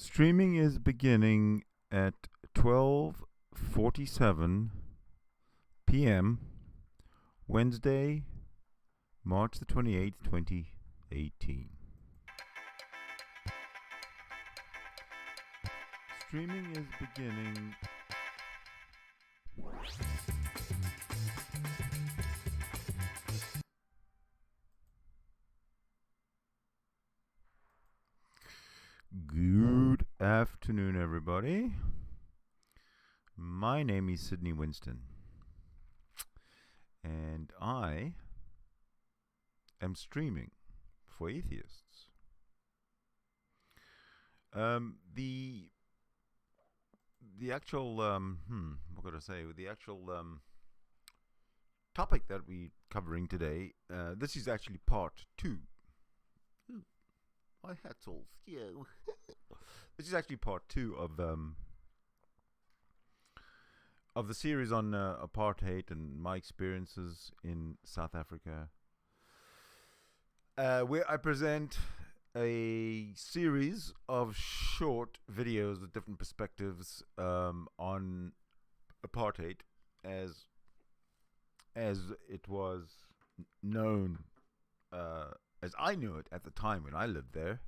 Streaming is beginning at 12:47 p.m. Wednesday, March the 28th, 2018. Streaming is beginning. Good afternoon, everybody. My name is Sidney Winston, and I am streaming for Atheists. The actual what could I say? The actual topic that we're covering today. This is actually part 2. My hat's all skew. This is actually part 2 of the series on apartheid and my experiences in South Africa, where I present a series of short videos with different perspectives on apartheid as it was known, as I knew it at the time when I lived there,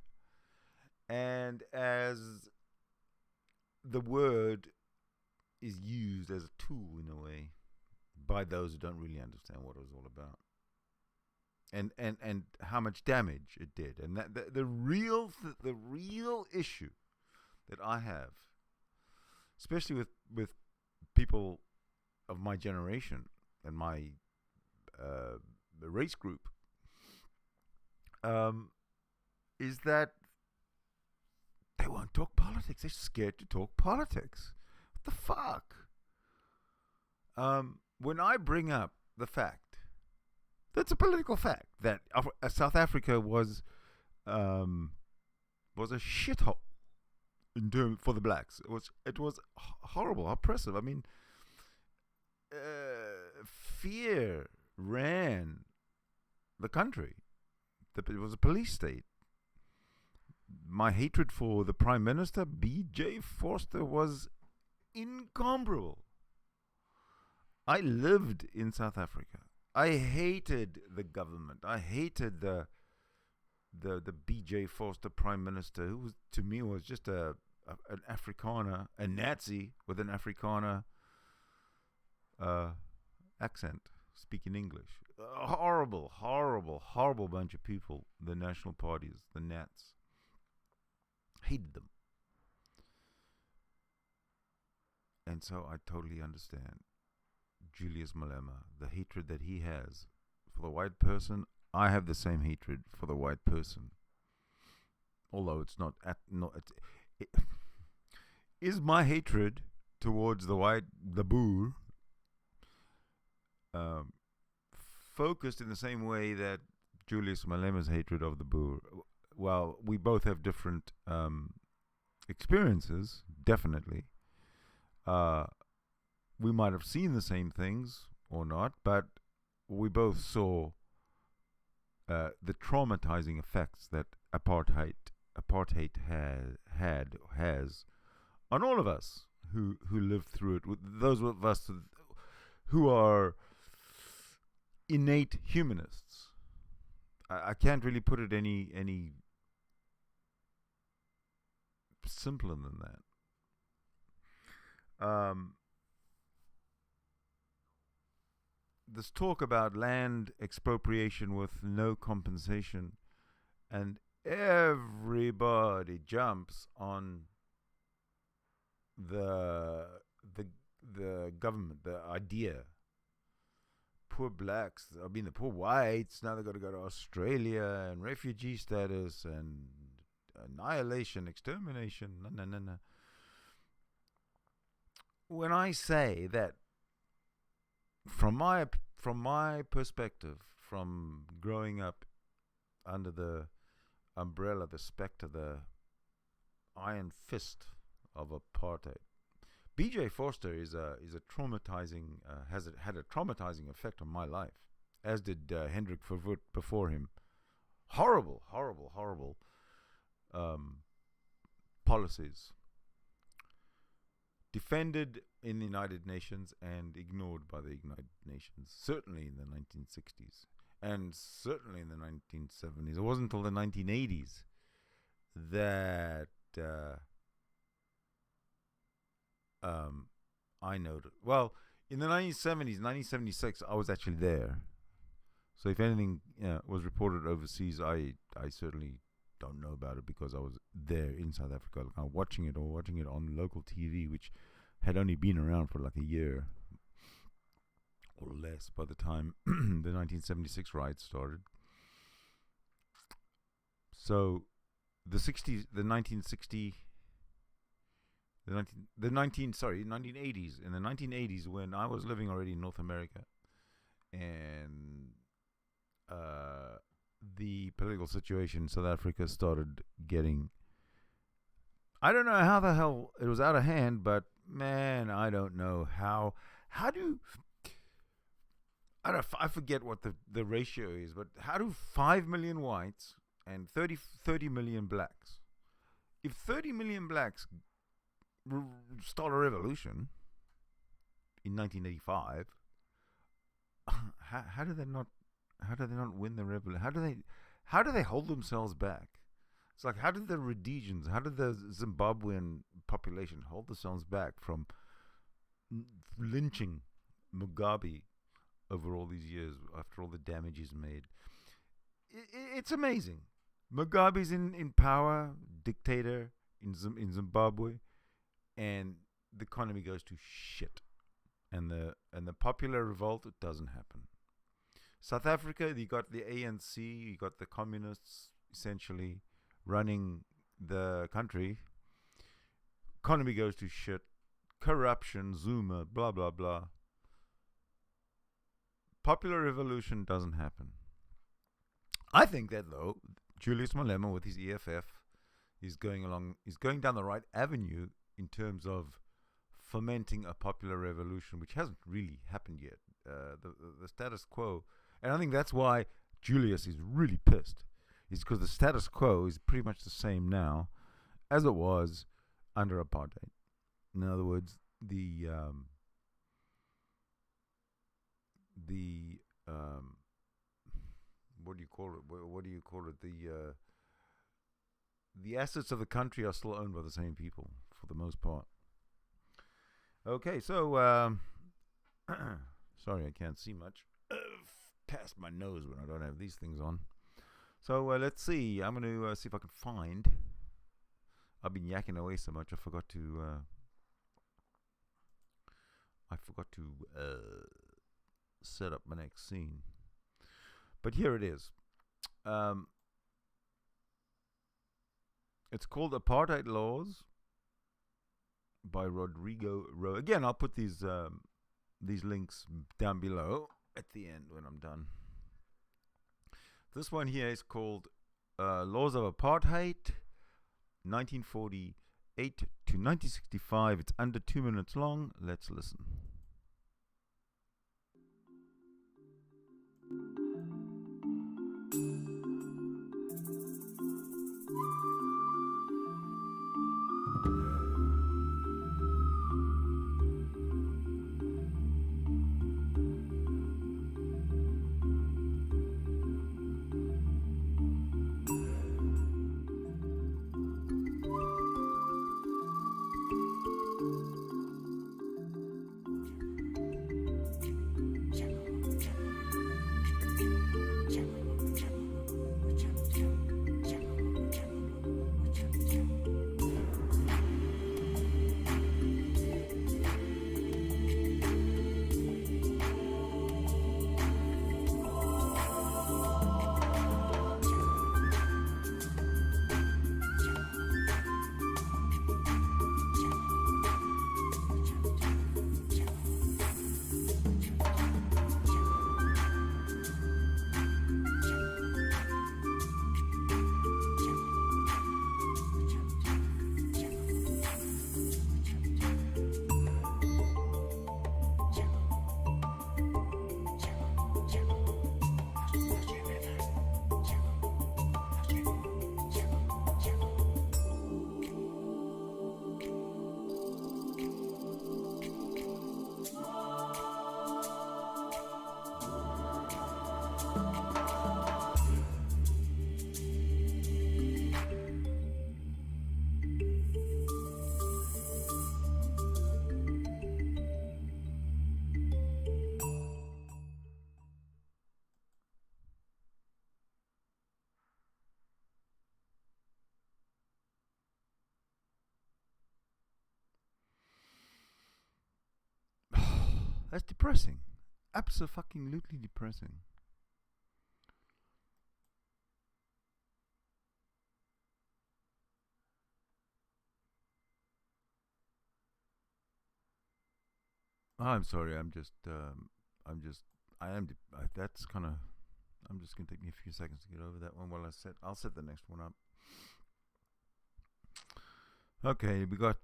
and as the word is used as a tool in a way by those who don't really understand what it was all about, and how much damage it did, and that the real issue that I have, especially with people of my generation and my race group, is that they won't talk politics. They're scared to talk politics. What the fuck? When I bring up the fact, that's a political fact, that South Africa was a shithole in terms for the blacks. It was horrible, oppressive. I mean, fear ran the country. It was a police state. My hatred for the Prime Minister, B.J. Vorster, was incomparable. I lived in South Africa. I hated the government. I hated the B.J. Vorster Prime Minister, who to me was just an Afrikaner, a Nazi with an Afrikaner accent, speaking English. A horrible bunch of people. The national parties, the Nats. Hated them. And so I totally understand Julius Malema, the hatred that he has for the white person. I have the same hatred for the white person. Although it's not, is my hatred towards the Boer, focused in the same way that Julius Malema's hatred of the Boer. Well, we both have different experiences, definitely. We might have seen the same things or not, but we both saw the traumatizing effects that apartheid has on all of us who lived through it. Those of us who are innate humanists. I can't really put it any simpler than that. This talk about land expropriation with no compensation, and everybody jumps on the government, the idea. Poor blacks, the poor whites, now they've got to go to Australia, and refugee status, and annihilation, extermination. No. When I say that, from my perspective, from growing up under the umbrella, the spectre, the iron fist of apartheid, B.J. Vorster is a traumatizing, had a traumatizing effect on my life, as did Hendrik Verwoerd before him. Horrible policies, defended in the United Nations and ignored by the United Nations, certainly in the 1960s and certainly in the 1970s. It wasn't until the 1980s that I noted. Well, in the 1970s, 1976, I was actually there. So if anything was reported overseas, I certainly don't know about it because I was there in South Africa, watching it on local TV, which had only been around for like a year or less by the time the 1976 riots started. So the 60s, the 1960, the 1980s. In the 1980s, when I was living already in North America, and the political situation in South Africa started getting, I don't know how the hell it was out of hand, but man, I don't know how do, I forget what the ratio is, but how do 5 million whites and 30 million blacks, if 30 million blacks start a revolution in 1985, how do they not win the revolution? How do they hold themselves back? It's like, how did the Rhodesians, how did the Zimbabwean population hold themselves back from lynching Mugabe over all these years after all the damage he's made? It's amazing. Mugabe's in power, dictator in Zimbabwe, and the economy goes to shit. And the popular revolt, it doesn't happen. South Africa, you got the ANC, you got the communists essentially running the country. Economy goes to shit. Corruption, Zuma, blah, blah, blah. Popular revolution doesn't happen. I think that, though, Julius Malema with his EFF is going down the right avenue in terms of fomenting a popular revolution, which hasn't really happened yet. The status quo, and I think that's why Julius is really pissed, is because the status quo is pretty much the same now as it was under apartheid. In other words, what do you call it? The assets of the country are still owned by the same people for the most part. Okay, so sorry, I can't see much past my nose when I don't have these things on. So let's see. I'm going to see if I can find. I've been yakking away so much, I forgot to set up my next scene. But here it is. It's called Apartheid Laws by Rodrigo Rowe. Again, I'll put these links down below at the end when I'm done. This one here is called Laws of Apartheid, 1948 to 1965. It's under 2 minutes long. Let's listen. That's depressing. Abso-fucking-lutely depressing. I'm sorry. That's kind of. I'm just gonna take me a few seconds to get over that one. While I'll set the next one up. Okay, we got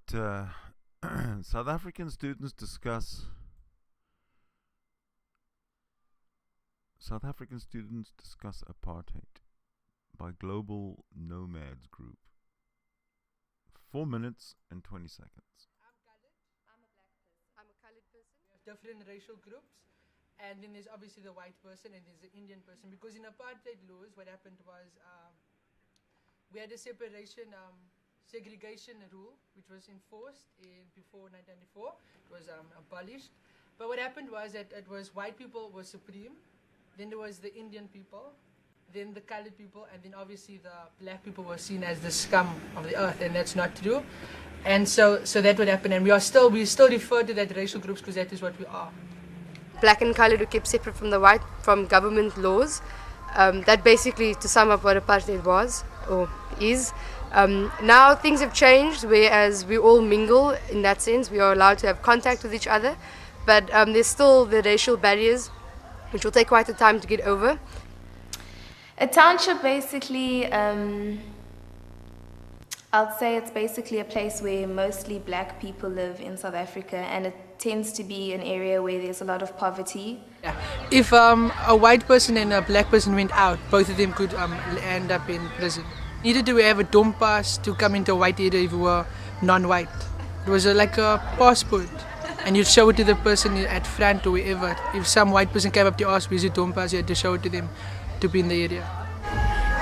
South African students discuss. South African students discuss apartheid by Global Nomads Group. 4 minutes and 20 seconds. I'm colored. I'm a black person. I'm a colored person. We have different racial groups, and then there's obviously the white person and there's the Indian person. Because in apartheid laws, what happened was we had a segregation rule, which was enforced before 1994. It was abolished. But what happened was that it was white people were supreme, then there was the Indian people, then the colored people, and then obviously the black people were seen as the scum of the earth, and that's not true. And so that would happen, and we still refer to that racial groups because that is what we are. Black and colored were kept separate from the white from government laws. That basically, to sum up what apartheid was or is. Now things have changed, whereas we all mingle in that sense. We are allowed to have contact with each other, but there's still the racial barriers, which will take quite a time to get over. A township basically, I'd say it's basically a place where mostly black people live in South Africa, and it tends to be an area where there's a lot of poverty. Yeah. If a white person and a black person went out, both of them could end up in prison. Neither do we have a dom pass to come into a white area if you were non-white. It was like a passport, and you'd show it to the person at front or wherever. If some white person came up to ask, where's your dom pass, you had to show it to them to be in the area.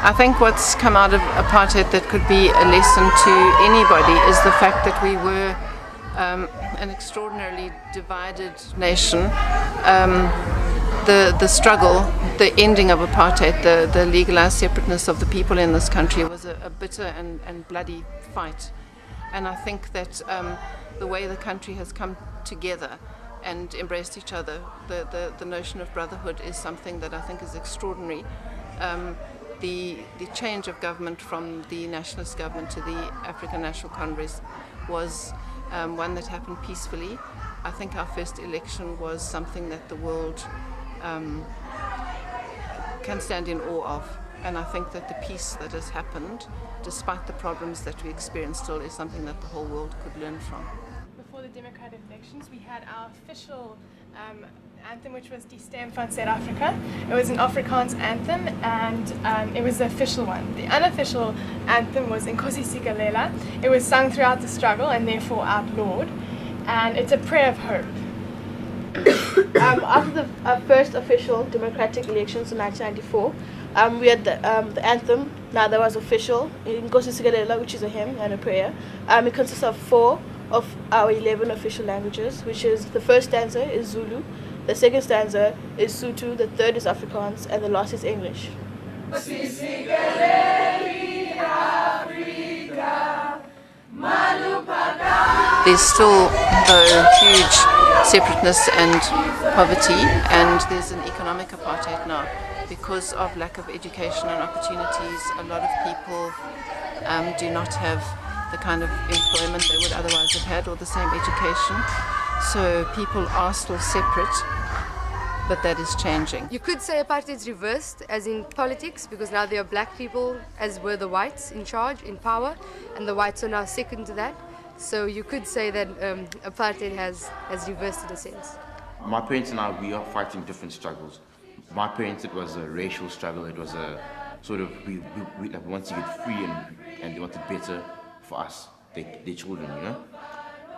I think what's come out of apartheid that could be a lesson to anybody is the fact that we were an extraordinarily divided nation. The struggle, the ending of apartheid, the legalized separateness of the people in this country was a bitter and bloody fight. And I think that the way the country has come together and embraced each other, the notion of brotherhood is something that I think is extraordinary. The change of government from the nationalist government to the African National Congress was one that happened peacefully. I think our first election was something that the world can stand in awe of. And I think that the peace that has happened, despite the problems that we experience still, is something that the whole world could learn from. Before the democratic elections, we had our official anthem, which was Die Stem van South Africa. It was an Afrikaans anthem, and it was the official one. The unofficial anthem was Nkosi Sikelel. It was sung throughout the struggle and therefore outlawed, and it's a prayer of hope. After the first official democratic elections in 1994, we had the anthem. Now that was official, Nkosi Sikelel, which is a hymn and a prayer. It consists of 4 of our 11 official languages, which is the first stanza is Zulu, the second stanza is Sotho, the third is Afrikaans, and the last is English. There's still huge separateness and poverty, and there's an economic apartheid now. Because of lack of education and opportunities, a lot of people do not have the kind of employment they would otherwise have had or the same education. So people are still separate, but that is changing. You could say apartheid's reversed, as in politics, because now there are black people, as were the whites, in charge, in power, and the whites are now second to that. So you could say that apartheid has reversed in a sense. My parents and I, we are fighting different struggles. My parents, it was a racial struggle. It was a sort of, we like, once you get free and they wanted better for us, their children, you know.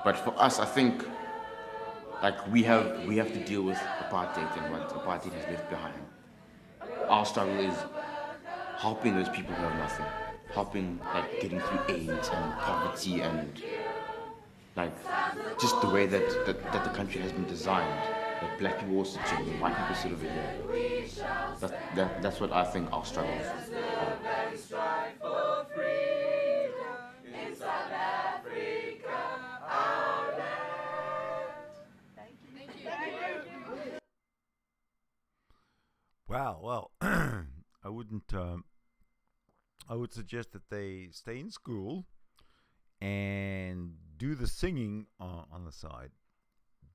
But for us, I think, like we have to deal with apartheid and what apartheid has left behind. Our struggle is helping those people who have nothing, helping like getting through AIDS and poverty and like just the way that the country has been designed. That black people also change, and white people sit over here. That's what I think our struggle is. Thank you. Wow. Well, I wouldn't. I would suggest that they stay in school and do the singing on the side.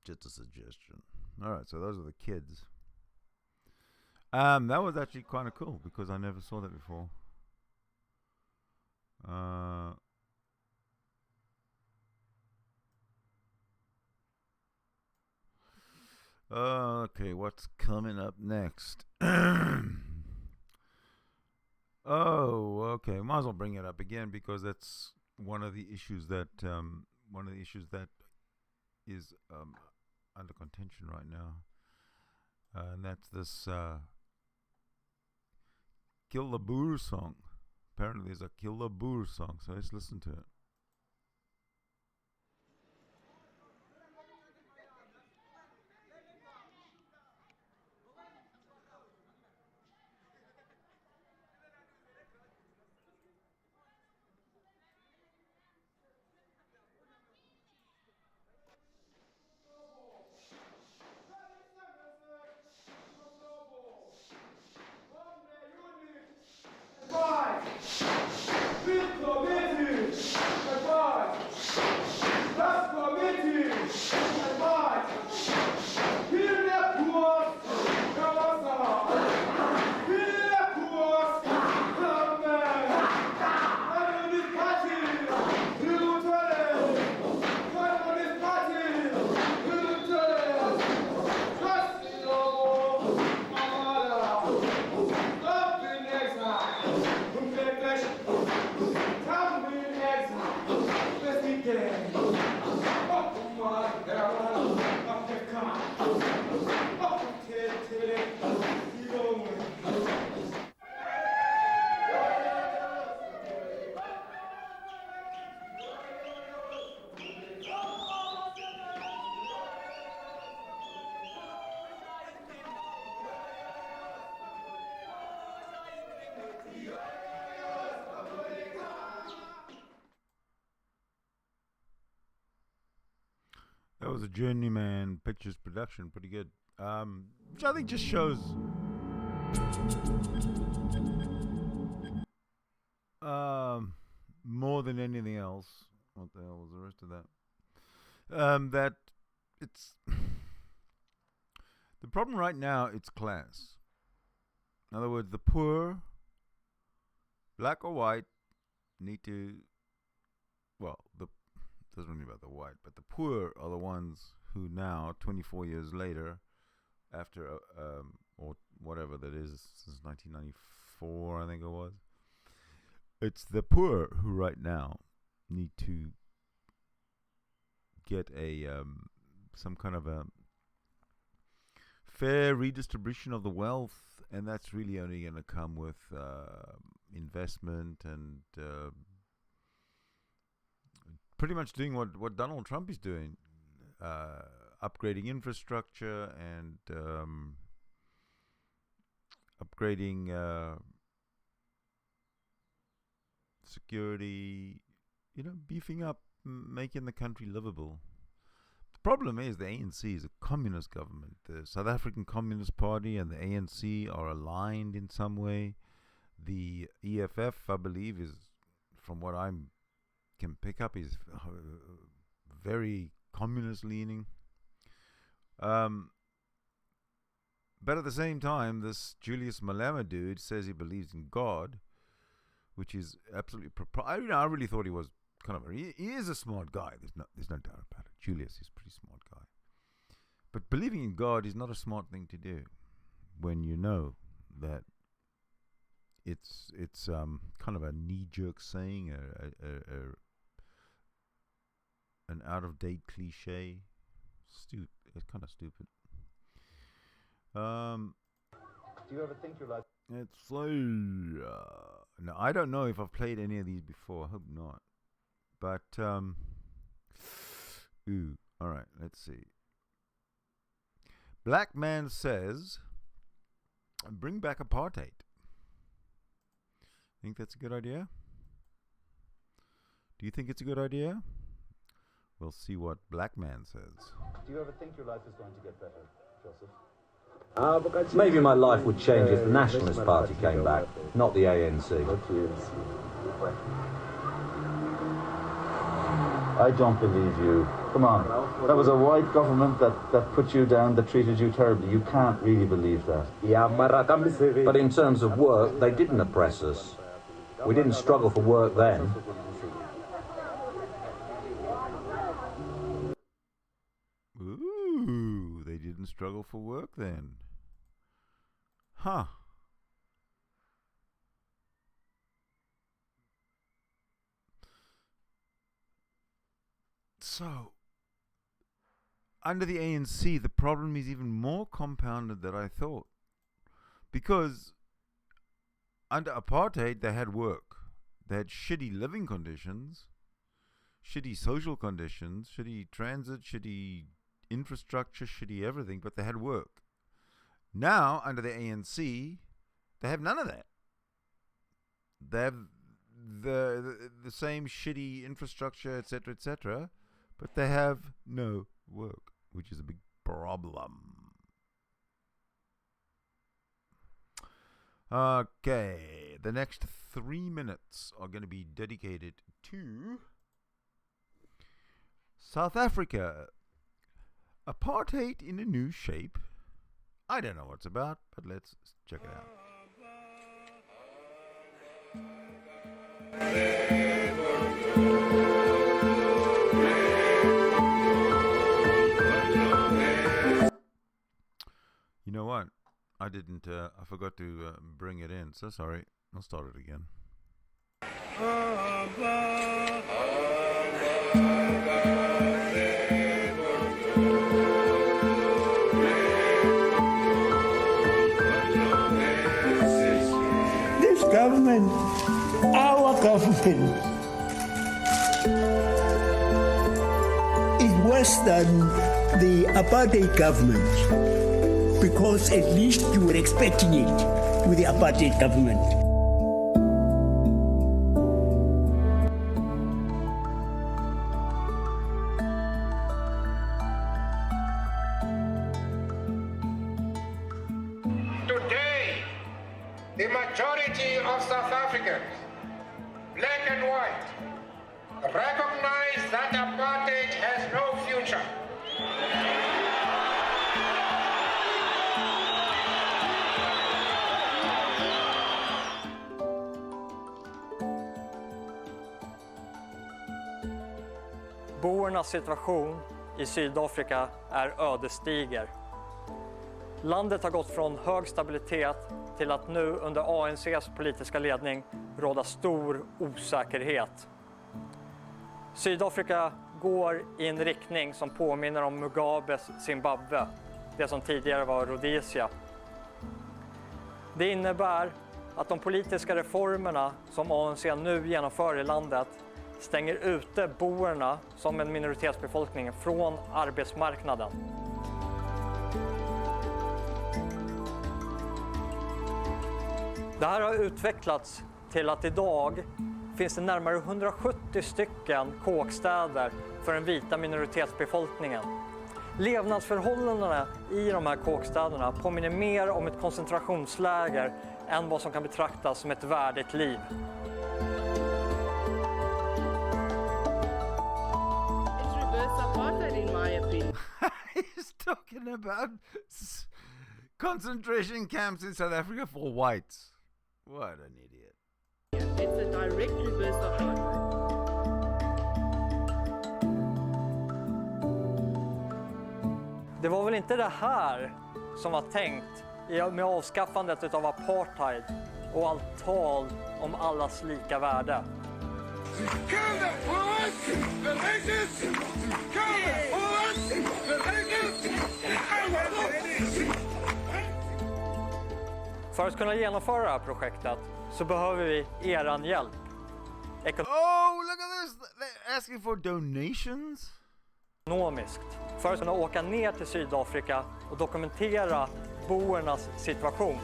Just a suggestion. All right. So those are the kids. That was actually kind of cool because I never saw that before. Okay, what's coming up next? Oh, okay. Might as well bring it up again because that's one of the issues that is under contention right now, and that's this "Kill the Boer" song. Apparently, there's a "Kill the Boer" song, so let's listen to it. That was a Journeyman Pictures production, pretty good. Which I think just shows more than anything else. What the hell was the rest of that? That it's the problem right now. It's class. In other words, the poor, black or white, need to. Well, the doesn't really about the white, but the poor are the ones who now, 24 years later, after or whatever that is, since 1994, I think it was. It's the poor who right now need to get a some kind of a fair redistribution of the wealth, and that's really only going to come with investment and pretty much doing what Donald Trump is doing, upgrading infrastructure and upgrading security, beefing up, making the country livable. The problem is the ANC is a communist government. The South African Communist Party and the ANC are aligned in some way. The EFF, I believe, is, from what I can pick up, is very communist leaning. But at the same time, this Julius Malema dude says he believes in God, which is absolutely I really thought he was kind of he is a smart guy. There's no doubt about it. Julius is a pretty smart guy. But believing in God is not a smart thing to do when you know that it's kind of a knee-jerk saying, an out-of-date cliche. It's kind of stupid. Do you ever think your life? It's so. No, I don't know if I've played any of these before. I hope not. But all right. Let's see. Black man says, "Bring back apartheid." Think that's a good idea? Do you think it's a good idea? We'll see what Black man says. Do you ever think your life is going to get better, Joseph? Maybe my life would change if the Nationalist Party came back, not the ANC. I don't believe you. Come on. That was a white government that put you down, that treated you terribly. You can't really believe that. But in terms of work, they didn't oppress us. We didn't struggle for work then. Ooh, they didn't struggle for work then. Huh. So, under the ANC, the problem is even more compounded than I thought. Because under apartheid, they had work. They had shitty living conditions, shitty social conditions, shitty transit, shitty infrastructure, shitty everything, but they had work. Now, under the ANC, they have none of that. They have the same shitty infrastructure, etc., but they have no work, which is a big problem. Okay, the next 3 minutes are going to be dedicated to South Africa. Apartheid in a new shape. I don't know what it's about, but let's check it out. You know what? I didn't, I forgot to bring it in. So sorry. I'll start it again. This government, our government, is worse than the apartheid government. Because at least you were expecting it with the apartheid government. Today, the majority of South Africans, black and white, recognize that apartheid has no future. Boernas situation i Sydafrika är ödesdiger. Landet har gått från hög stabilitet till att nu under ANC:s politiska ledning råda stor osäkerhet. Sydafrika går i en riktning som påminner om Mugabes Zimbabwe, det som tidigare var Rhodesia. Det innebär att de politiska reformerna som ANC nu genomför i landet stänger ute boerna som en minoritetsbefolkning från arbetsmarknaden. Det här har utvecklats till att idag finns det närmare 170 stycken kåkstäder för den vita minoritetsbefolkningen. Levnadsförhållandena i de här kåkstäderna påminner mer om ett koncentrationsläger än vad som kan betraktas som ett värdigt liv. In my opinion. He's talking about concentration camps in South Africa for whites. What an idiot. It's a direct reverse of apartheid. Det var väl inte det här som var tänkt med avskaffandet av apartheid och allt tal om allas lika värde. För att kunna genomföra det här projektet så behöver vi eran hjälp. Oh, look at this! They're asking for donations? Ekonomiskt. För att kunna åka ner till Sydafrika och dokumentera boernas situation.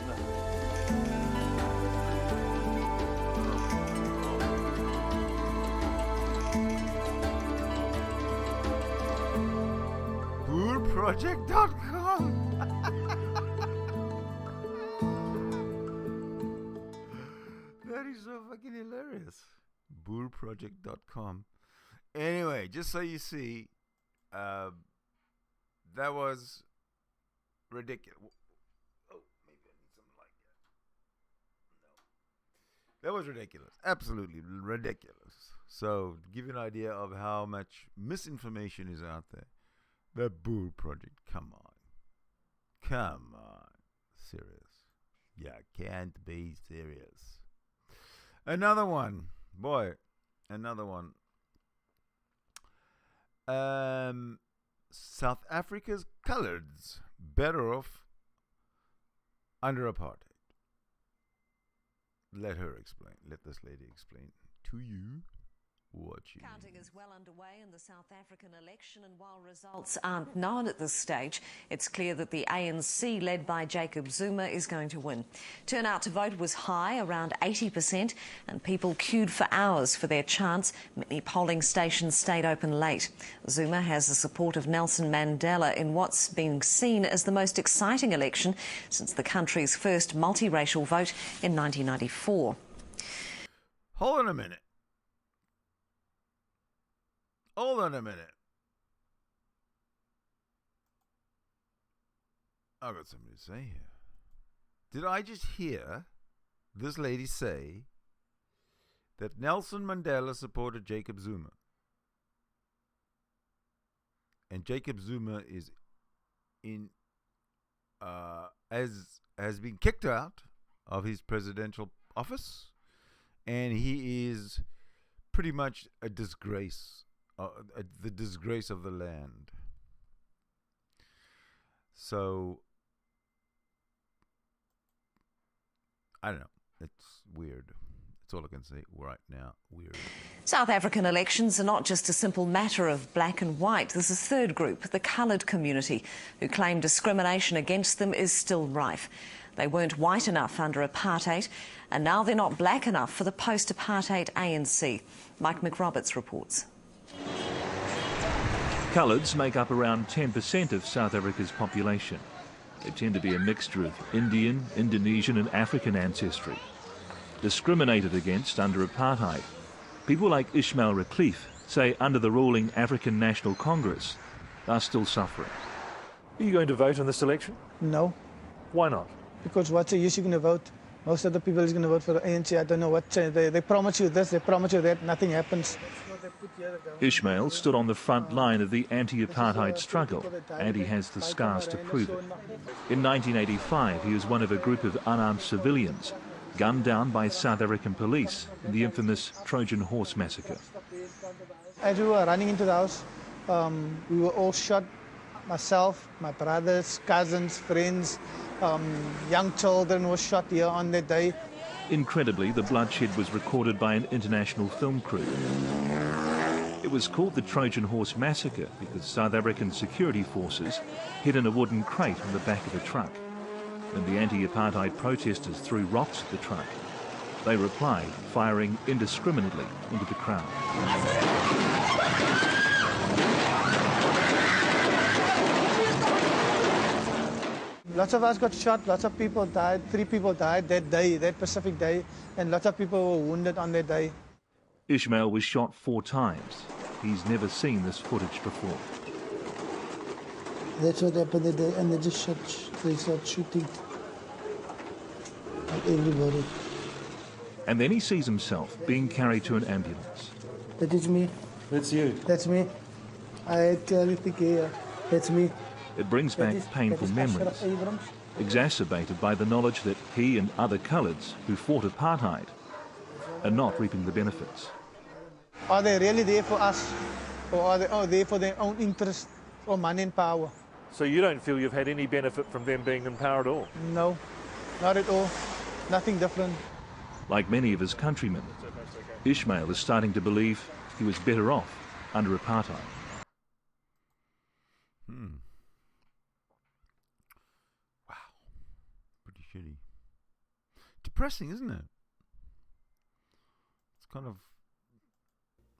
Boerproject.com fucking hilarious. Boerproject.com. Anyway, just so you see, that was ridiculous. Oh, maybe I need something like that. No. That was ridiculous. Absolutely ridiculous. So, to give you an idea of how much misinformation is out there, the Boer Project, come on. Come on. Serious. You can't be serious. Another one. Boy, another one. South Africa's coloureds better off under apartheid. Let her explain. Let this lady explain to you what she Counting is well underway in the South African election, and while results aren't known at this stage, it's clear that the ANC, led by Jacob Zuma, is going to win. Turnout to vote was high, around 80%, and people queued for hours for their chance. Many polling stations stayed open late. Zuma has the support of Nelson Mandela in what's been seen as the most exciting election since the country's first multiracial vote in 1994. Hold on a minute. Hold on a minute. I've got something to say here. Did I just hear this lady say that Nelson Mandela supported Jacob Zuma? And Jacob Zuma is has been kicked out of his presidential office, and he is pretty much a disgrace. The disgrace of the land. So, I don't know. It's weird. That's all I can say right now. Weird. South African elections are not just a simple matter of black and white. There's a third group, the coloured community, who claim discrimination against them is still rife. They weren't white enough under apartheid, and now they're not black enough for the post-apartheid ANC. Mike McRoberts reports. Coloureds make up around 10% of South Africa's population. They tend to be a mixture of Indian, Indonesian and African ancestry. Discriminated against under apartheid, people like Ishmael Reclief say under the ruling African National Congress, they're still suffering. Are you going to vote in this election? No. Why not? Because what's the use you're going to vote? Most of the people is going to vote for the ANC. I don't know what. They promise you this, they promise you that, nothing happens. Ishmael stood on the front line of the anti-apartheid struggle, and he has the scars to prove it. In 1985, he was one of a group of unarmed civilians gunned down by South African police in the infamous Trojan Horse massacre. As we were running into the house, we were all shot. Myself, my brothers, cousins, friends, young children were shot here on that day. Incredibly, the bloodshed was recorded by an international film crew. It was called the Trojan Horse Massacre because South African security forces hid in a wooden crate on the back of a truck. When the anti-apartheid protesters threw rocks at the truck, they replied, firing indiscriminately into the crowd. Lots of us got shot, lots of people died, 3 people died that day, that specific day, and lots of people were wounded on that day. Ishmael was shot 4 times. He's never seen this footage before. That's what happened that day, and they just shot, they started shooting at everybody. And then he sees himself being carried to an ambulance. That is me. That's you. That's me. I had paralytic here. That's me. It brings back painful memories, exacerbated by the knowledge that he and other coloureds who fought apartheid are not reaping the benefits. Are they really there for us, or are they there for their own interest or money and power? So you don't feel you've had any benefit from them being in power at all? No, not at all. Nothing different. Like many of his countrymen, Ishmael is starting to believe he was better off under apartheid. Shitty. Depressing, isn't it? It's kind of,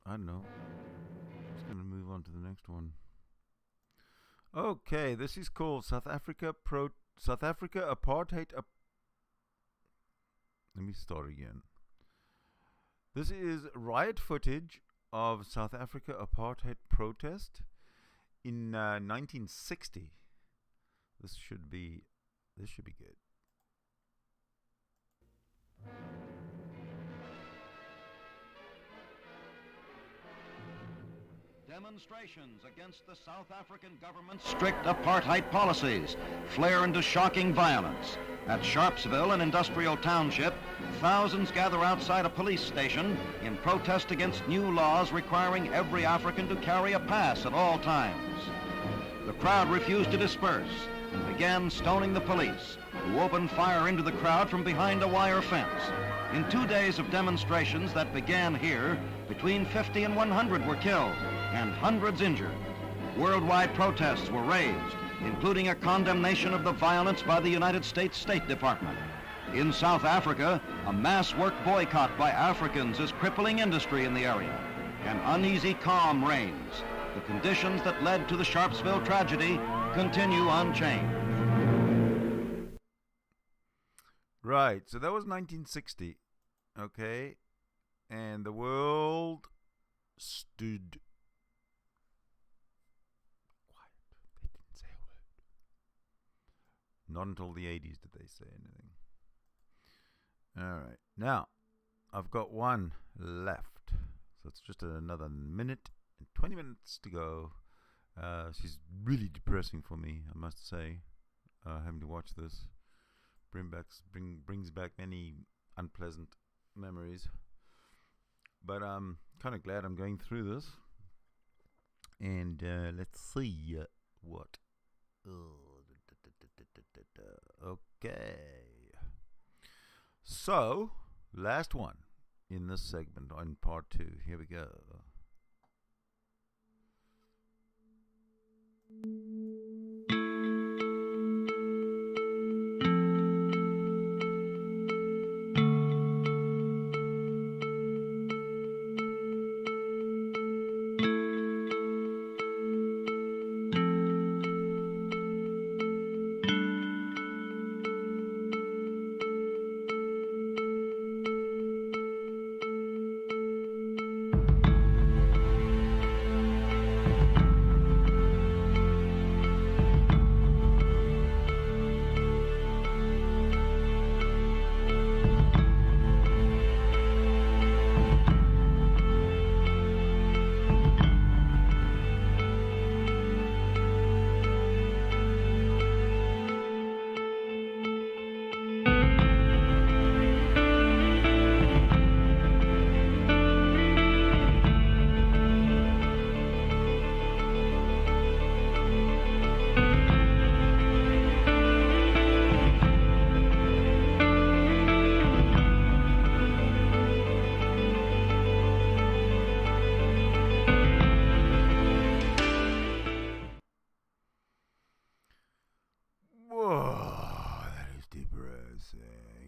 I don't know. Just going to move on to the next one. Okay, this is called South Africa Apartheid. Let me start again. This is riot footage of South Africa apartheid protest in 1960. This should be good. Demonstrations against the South African government's strict apartheid policies flare into shocking violence. At Sharpsville, an industrial township, thousands gather outside a police station in protest against new laws requiring every African to carry a pass at all times. The crowd refused to disperse and began stoning the police, who opened fire into the crowd from behind a wire fence. In 2 days of demonstrations that began here, between 50 and 100 were killed and hundreds injured. Worldwide protests were raised, including a condemnation of the violence by the United States State Department. In South Africa, a mass work boycott by Africans is crippling industry in the area. An uneasy calm reigns. The conditions that led to the Sharpsville tragedy continue unchanged. Right, so that was 1960, okay? And the world stood quiet. They didn't say a word. Not until the 80s did they say anything. All right, now I've got one left. So it's just another minute and 20 minutes to go. She's really depressing for me, I must say, having to watch this. Brings back many unpleasant memories. But I'm kind of glad I'm going through this. And let's see what. Okay. So, last one in this segment on part 2. Here we go.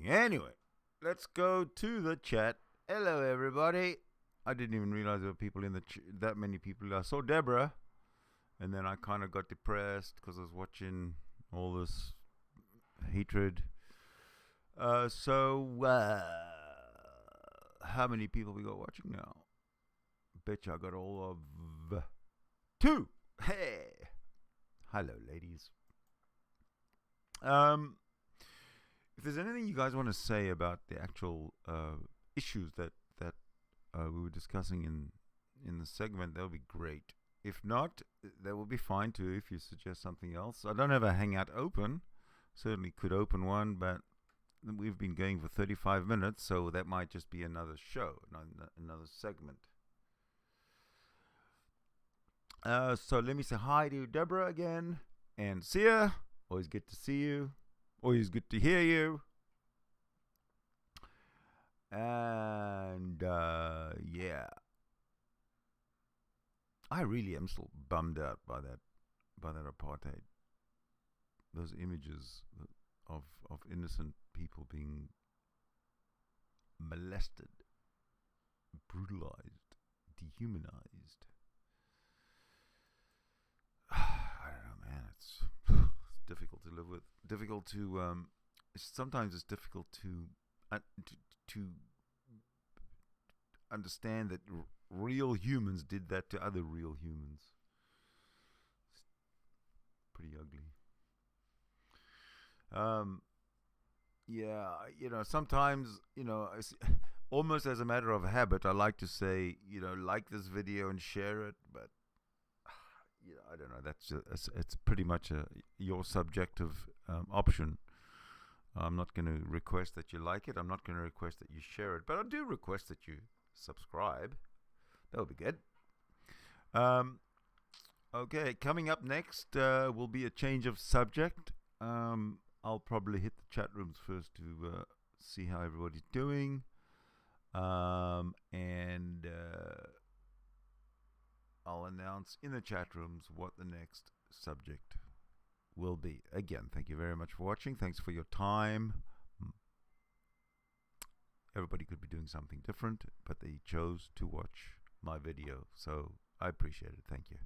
Anyway, let's go to the chat. Hello, everybody. I didn't even realize there were people in the that many people. I saw Deborah, and then I kind of got depressed because I was watching all this hatred. So how many people we got watching now? Bet you I got all of 2. Hey, hello, ladies. If there's anything you guys want to say about the actual issues that we were discussing in the segment, that would be great. If not, that will be fine too if you suggest something else. I don't have a hangout open. Certainly could open one, but we've been going for 35 minutes, so that might just be another show, another segment. So let me say hi to Deborah again, and Sia. Always good to see you. Always good to hear you. And yeah, I really am still bummed out by that apartheid. Those images of innocent people being molested, brutalized, dehumanized. I don't know, man. It's difficult to live with. Difficult to sometimes it's difficult to understand that real humans did that to other real humans. It's pretty ugly. Yeah, sometimes, almost as a matter of habit, I like to say, like this video and share it, but I don't know. It's pretty much your subjective option. I'm not going to request that you like it. I'm not going to request that you share it, but I do request that you subscribe. That would be good. Okay, coming up next will be a change of subject. I'll probably hit the chat rooms first to see how everybody's doing. And I'll announce in the chat rooms what the next subject will be. Again, thank you very much for watching. Thanks for your time. Everybody could be doing something different, but they chose to watch my video, so I appreciate it. Thank you.